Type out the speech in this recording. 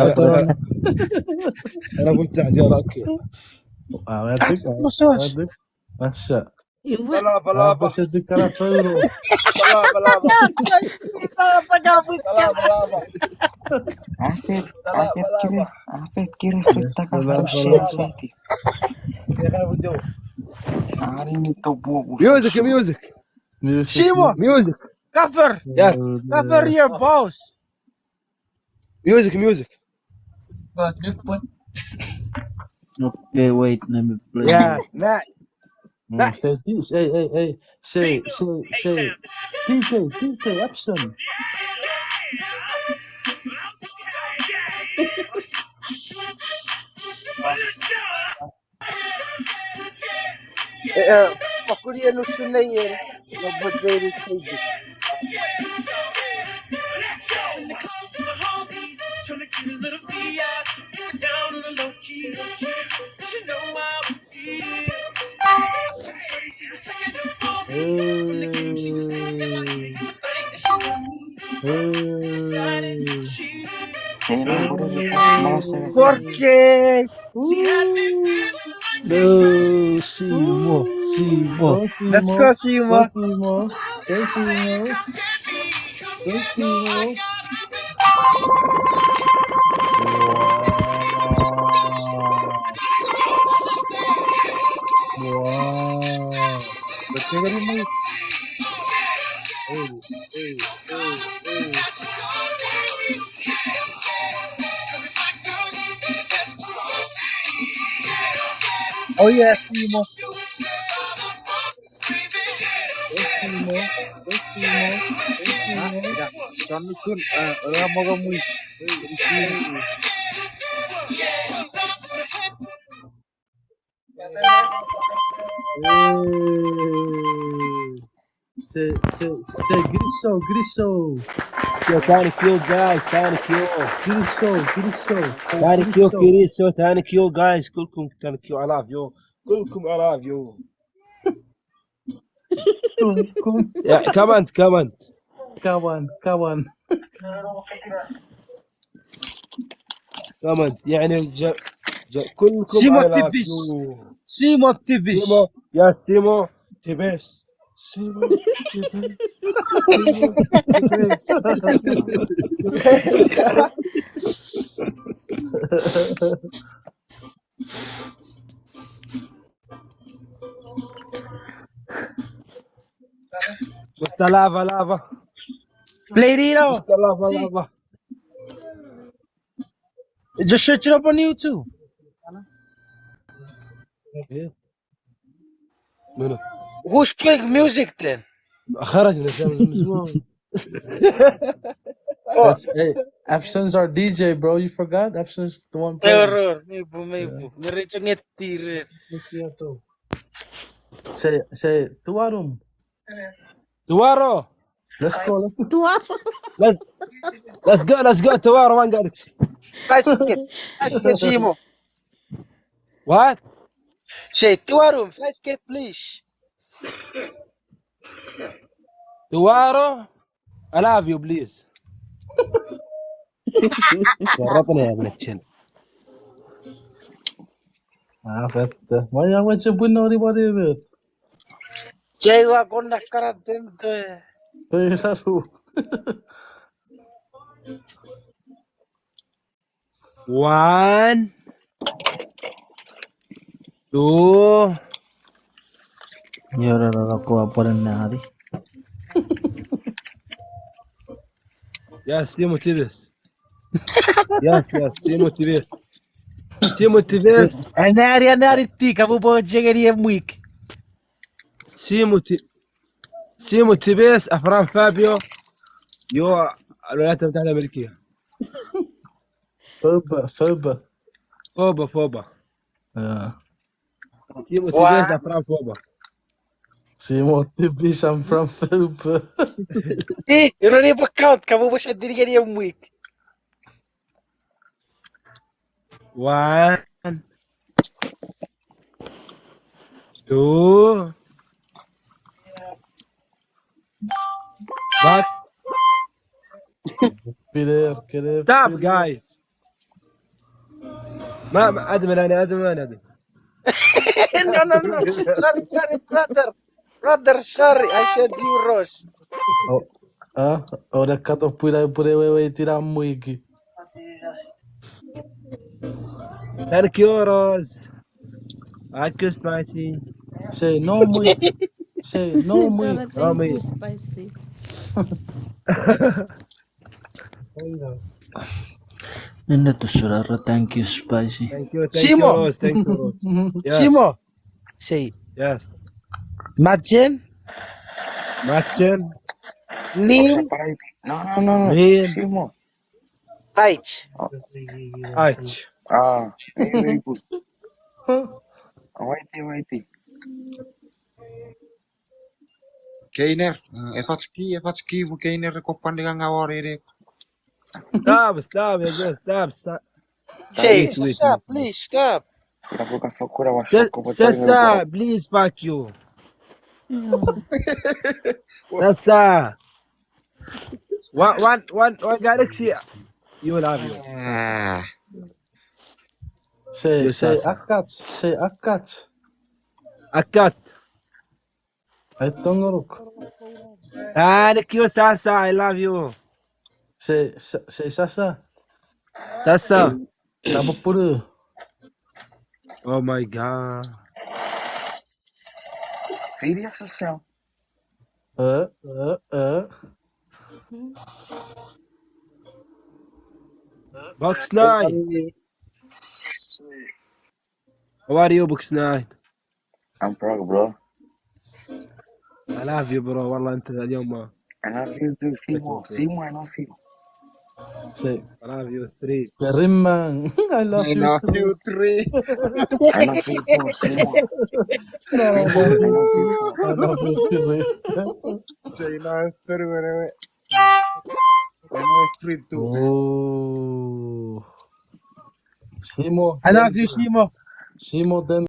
انا Aturan. انا قلت عجال اوكي. Awadik, Massage. awadik. Masya. بلا بلا Apa sih itu cara fairo? بلا بلا بلا بلا أفكر في Yes, التكفل bala bala. السياسي. يا اخي ابو جو أريني طبوع ميوزك الفشل. ميوزك Music. شيمو ميوزك كفر يس كفر يور باوس ميوزك ميوزك Okay, wait, let me play. يس نايس Say نايس. this, hey. Say. DJ, action. فكري انه السنين لو بديري تيجي Kailan ko rin ito masaya. فوركي No, Simo. ليتس جو شيمو Wow. Let's take it in. او يا شيمو Sana kun ramai Say, Grisso. Thank you guys, thank you. Grisso. Thank you Kiriso, thank you guys. كلكم thank you, I love you. كلكم I love you. Yeah, comment. Kawan. Comment يعني كلكم سيمو I love تبش you. سيمو تبش تيمو يا تيمو تبس سيمو تبس سيمو تبس. Questa lava. بلايرينو Questa lava. just search it up on YouTube. منو؟ Who's playing music then? خرج من زمان. Oh, That's hey. Absence our DJ, bro. You forgot? Absence the one playing. error. Maybe. Diretso ngetirit. Say Tuwarum. توارو. Let's go. Let's go توارو ما قالك. 5K Simo. What? Say, Tuarum, 5K please. توارو. I love you please. ورطنا يا ابن الكلب. Fette. Ma io non c'è buono di bot. Chego ako nakaratento eh. Pero One. Two. Yara ako pa rin na hari. Yes, Simo تبس. Yes, Simo تبس. Simo تبس. Anari tika po jegeri week. سيمو تبس افران فابيو يو الولايات المتحده الامريكيه. Foba. فوبا. سيمو Wow. تبس افران فوبا. Simo tibi I'm from Foba. Eh, you don't even count. Kamu ba siya dinigyan week? One. Two. But Bilir. stop guys. ما ادمن انا ادمن. No, no, no. Sorry, brother. Brother, sorry. I said you, Rose. Oh, ora kato pure wewe tira muigi. Thank you Rose. Thank you spicy. Say no muig. Say no muig. Cara, thank you, Mommy. spicy. Hindi to surara. Thank you, spicy. Thank you Simo. Rose. Thank you Rose. Yes. Simo. Say, Yes. Madjen, Matchen. Nim, Separate. No. Min. Simo. Taich. Ach. Very good. Whitey. Keiner, Efatski, Keiner, Kopandigan Awari. Stop. Yes. Stop. Say, Wait. Sasa, please stop. Kura wasoko Sasa, please fuck you. Sasa. One galaxy. You love you. Say Yes, Sasa. akats. Say akats. A cat. Ay tongoruk. Thank you Sasa. I love you. Say sasa. Sasa. Sabo puru. Oh my god. Serious siya. Box 9. How are you Box 9? I'm proud, bro. I love you bro. والله انت اليوم I love you too, Simo, I love you. Say I love you 3. Rimman. I love I you. love you, 3. I love you too, Simo. No, I Simo, love I you. love you too. I love you. China, 3. Free too. Oh. Simo. I love you, Simo. Simo then